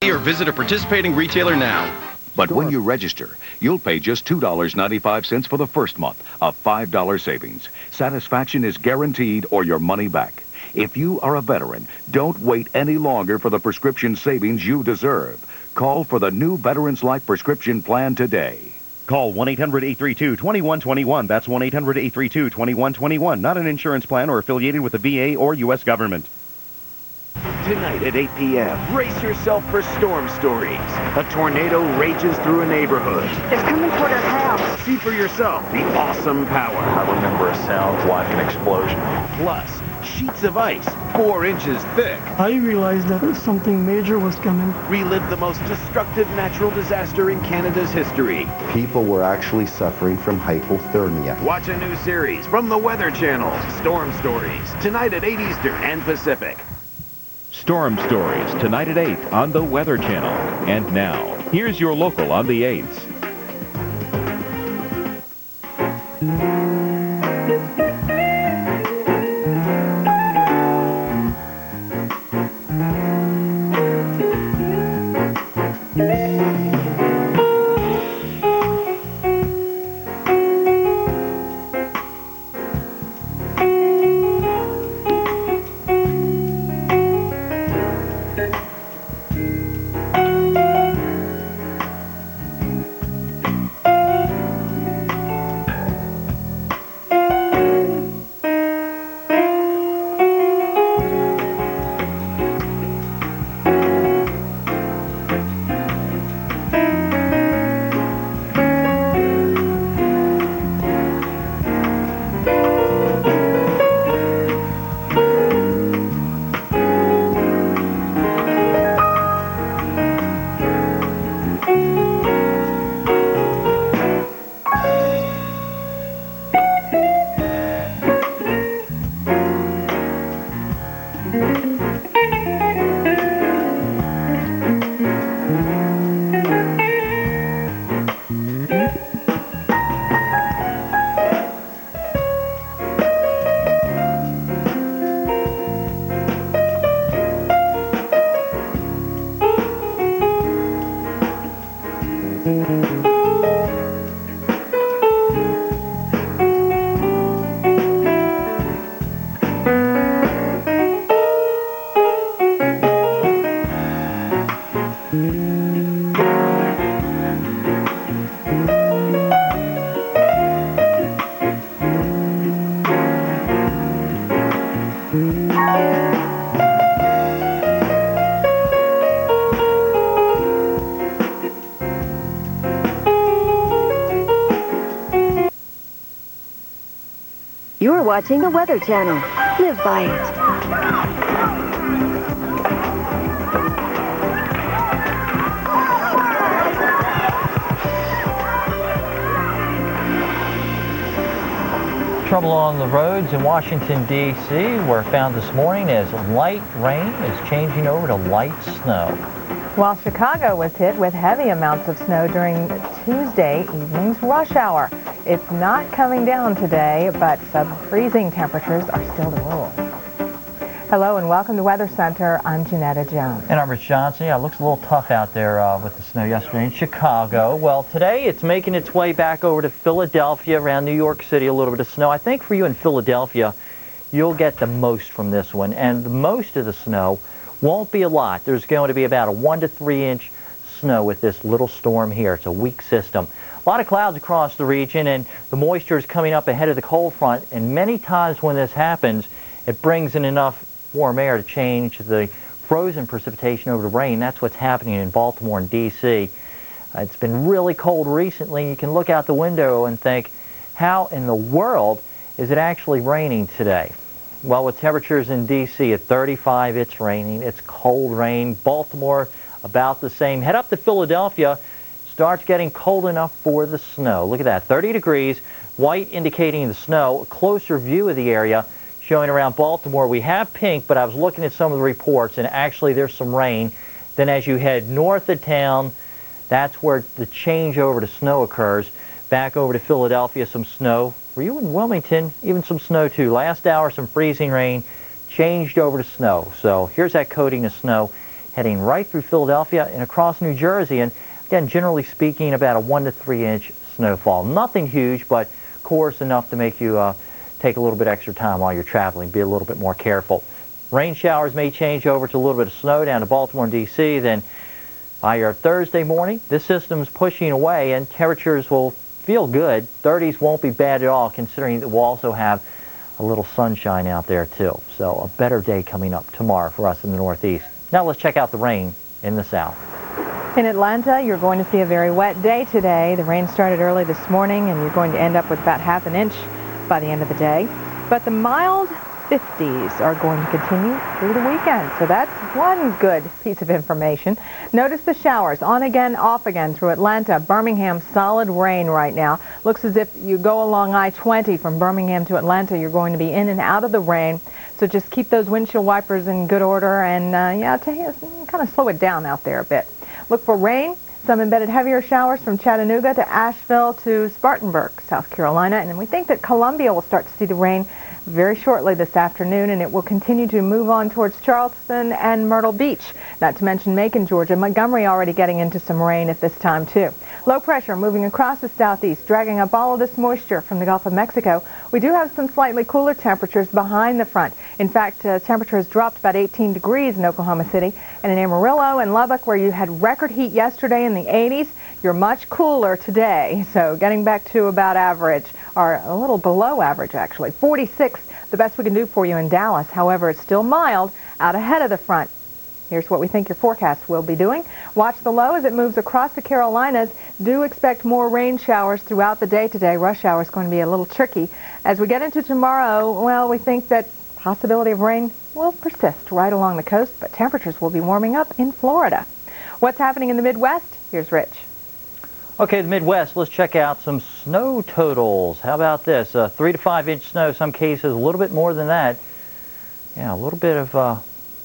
or visit a participating retailer now. But when you register, you'll pay just $2.95 for the first month, a $5 savings. Satisfaction is guaranteed or your money back. If you are a veteran, don't wait any longer for the prescription savings you deserve. Call for the new Veterans Life prescription plan today. Call 1-800-832-2121. That's 1-800-832-2121. Not an insurance plan or affiliated with the VA or U.S. government. Tonight at 8 p.m., brace yourself for storm stories. A tornado rages through a neighborhood. It's coming toward our house. See for yourself the awesome power. I remember a sound like an explosion. Plus, sheets of ice 4 inches thick. I realized that something major was coming. Relive the most destructive natural disaster in Canada's history. People were actually suffering from hypothermia. Watch a new series from the Weather Channel, Storm Stories, tonight at 8 Eastern and Pacific. Storm Stories, tonight at 8 on the Weather Channel. And now, here's your local on the 8s. You're watching the Weather Channel. Live by it. Trouble on the roads in Washington, D.C. were found this morning as light rain is changing over to light snow. While Chicago was hit with heavy amounts of snow during Tuesday evening's rush hour. It's not coming down today, but sub-freezing temperatures are still the rule. Hello and welcome to Weather Center. I'm Janetta Jones. And I'm Rich Johnson. Yeah, it looks a little tough out there with the snow yesterday in Chicago. Well, today it's making its way back over to Philadelphia, around New York City, a little bit of snow. I think for you in Philadelphia, you'll get the most from this one. And most of the snow won't be a lot. There's going to be about a 1 to 3 inch snow with this little storm here. It's a weak system. A lot of clouds across the region, and the moisture is coming up ahead of the cold front. And many times when this happens, it brings in enough warm air to change the frozen precipitation over to rain. That's what's happening in Baltimore and D.C. It's been really cold recently. You can look out the window and think, how in the world is it actually raining today? Well, with temperatures in D.C. at 35, it's raining. It's cold rain. Baltimore, about the same. Head up to Philadelphia. Starts getting cold enough for the snow. Look at that, 30 degrees, white indicating the snow. A closer view of the area showing around Baltimore. We have pink, but I was looking at some of the reports, and actually there's some rain. Then as you head north of town, that's where the change over to snow occurs. Back over to Philadelphia, some snow. For you in Wilmington, even some snow too. Last hour, some freezing rain, changed over to snow. So here's that coating of snow heading right through Philadelphia and across New Jersey. And again, generally speaking, about a 1 to 3 inch snowfall. Nothing huge, but coarse enough to make you take a little bit extra time while you're traveling. Be a little bit more careful. Rain showers may change over to a little bit of snow down to Baltimore and D.C. Then by your Thursday morning, this system's pushing away and temperatures will feel good. 30s won't be bad at all, considering that we'll also have a little sunshine out there too. So a better day coming up tomorrow for us in the Northeast. Now let's check out the rain in the South. In Atlanta, you're going to see a very wet day today. The rain started early this morning, and you're going to end up with about half an inch by the end of the day. But the mild 50s are going to continue through the weekend. So that's one good piece of information. Notice the showers on again, off again through Atlanta. Birmingham, solid rain right now. Looks as if you go along I-20 from Birmingham to Atlanta, you're going to be in and out of the rain. So just keep those windshield wipers in good order and kind of slow it down out there a bit. Look for rain. Some embedded heavier showers from Chattanooga to Asheville to Spartanburg, South Carolina. And we think that Columbia will start to see the rain very shortly this afternoon, and it will continue to move on towards Charleston and Myrtle Beach, not to mention Macon, Georgia. Montgomery already getting into some rain at this time too. Low pressure moving across the southeast, dragging up all of this moisture from the Gulf of Mexico. We do have some slightly cooler temperatures behind the front. In fact, temperature has dropped about 18 degrees in Oklahoma City, and in Amarillo and Lubbock, where you had record heat yesterday in the 80s, you're much cooler today. So getting back to about average, or a little below average actually. 46, the best we can do for you in Dallas. However, it's still mild out ahead of the front. Here's what we think your forecast will be doing. Watch the low as it moves across the Carolinas. Do expect more rain showers throughout the day today. Rush hour is going to be a little tricky. As we get into tomorrow, well, we think that possibility of rain will persist right along the coast, but temperatures will be warming up in Florida. What's happening in the Midwest? Here's Rich. Okay, the Midwest, let's check out some snow totals. How about this? 3 to 5 inch snow, some cases a little bit more than that. Yeah, a little bit of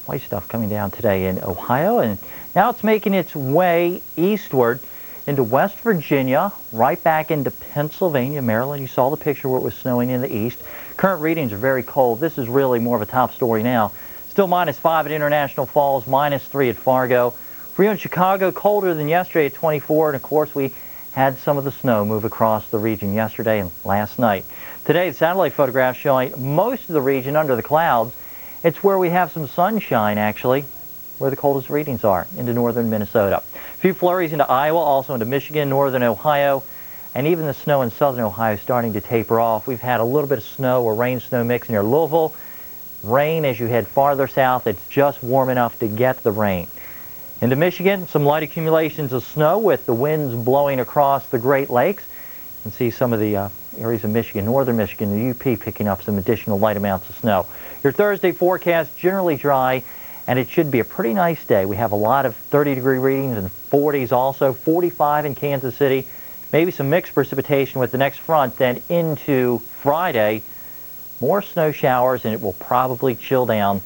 white stuff coming down today in Ohio, and now it's making its way eastward into West Virginia, right back into Pennsylvania, Maryland. You saw the picture where it was snowing in the east. Current readings are very cold. This is really more of a top story now. Still -5 at International Falls, -3 at Fargo. For you in Chicago, colder than yesterday at 24, and of course we had some of the snow move across the region yesterday and last night. Today, the satellite photographs showing most of the region under the clouds. It's where we have some sunshine, actually, where the coldest readings are, into northern Minnesota. A few flurries into Iowa, also into Michigan, northern Ohio, and even the snow in southern Ohio is starting to taper off. We've had a little bit of snow or rain-snow mix near Louisville. Rain as you head farther south. It's just warm enough to get the rain. Into Michigan, some light accumulations of snow with the winds blowing across the Great Lakes. You can see some of the areas of Michigan, northern Michigan, the UP picking up some additional light amounts of snow. Your Thursday forecast, generally dry, and it should be a pretty nice day. We have a lot of 30-degree readings and 40s also, 45 in Kansas City. Maybe some mixed precipitation with the next front. Then into Friday, more snow showers, and it will probably chill down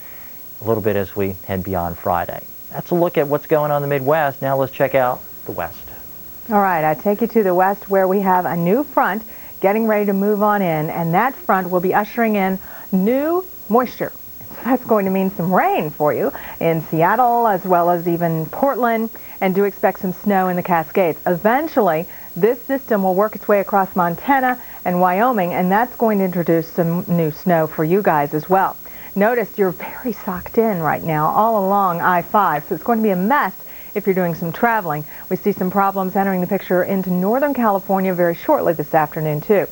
a little bit as we head beyond Friday. That's a look at what's going on in the Midwest. Now let's check out the West. All right, I take you to the West where we have a new front getting ready to move on in, and that front will be ushering in new moisture. That's going to mean some rain for you in Seattle as well as even Portland, and do expect some snow in the Cascades. Eventually, this system will work its way across Montana and Wyoming, and that's going to introduce some new snow for you guys as well. Notice you're very socked in right now all along I-5, so it's going to be a mess if you're doing some traveling. We see some problems entering the picture into Northern California very shortly this afternoon too.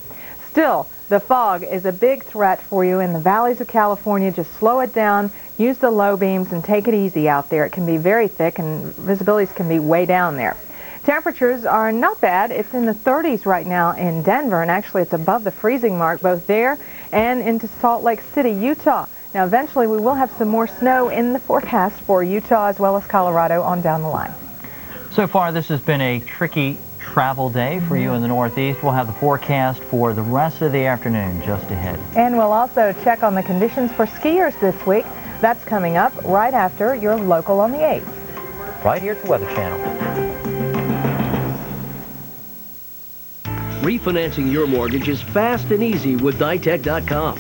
Still, the fog is a big threat for you in the valleys of California. Just slow it down, use the low beams, and take it easy out there. It can be very thick and visibilities can be way down there. Temperatures are not bad. It's in the 30s right now in Denver, and actually it's above the freezing mark both there and into Salt Lake City, Utah. Now, eventually, we will have some more snow in the forecast for Utah as well as Colorado on down the line. So far, this has been a tricky travel day for you in the Northeast. We'll have the forecast for the rest of the afternoon just ahead. And we'll also check on the conditions for skiers this week. That's coming up right after your local on the 8th. Right here at the Weather Channel. Refinancing your mortgage is fast and easy with Ditech.com.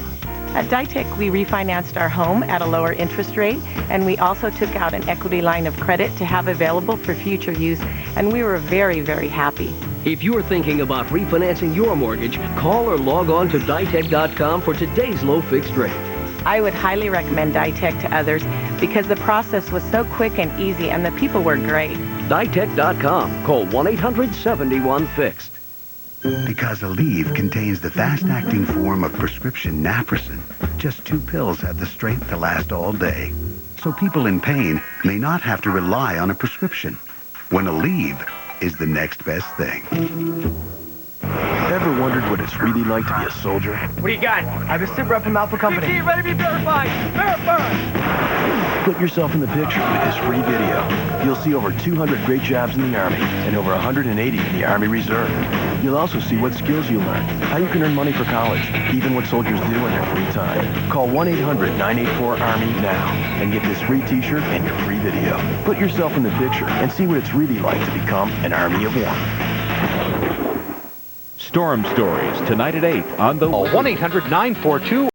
At Ditech, we refinanced our home at a lower interest rate, and we also took out an equity line of credit to have available for future use, and we were very, very happy. If you're thinking about refinancing your mortgage, call or log on to Ditech.com for today's low fixed rate. I would highly recommend Ditech to others because the process was so quick and easy, and the people were great. Ditech.com. Call 1-800-71-FIXED. Because Aleve contains the fast-acting form of prescription naproxen, just 2 pills have the strength to last all day. So people in pain may not have to rely on a prescription, when Aleve is the next best thing. Ever wondered what it's really like to be a soldier? What do you got? I have a sit rep from Alpha Company. PT, ready to be verified. Verify! Put yourself in the picture with this free video. You'll see over 200 great jobs in the Army and over 180 in the Army Reserve. You'll also see what skills you learned, how you can earn money for college, even what soldiers do in their free time. Call 1-800-984-ARMY now and get this free t-shirt and your free video. Put yourself in the picture and see what it's really like to become an Army of One. Storm Stories, tonight at 8 on the 1-800-942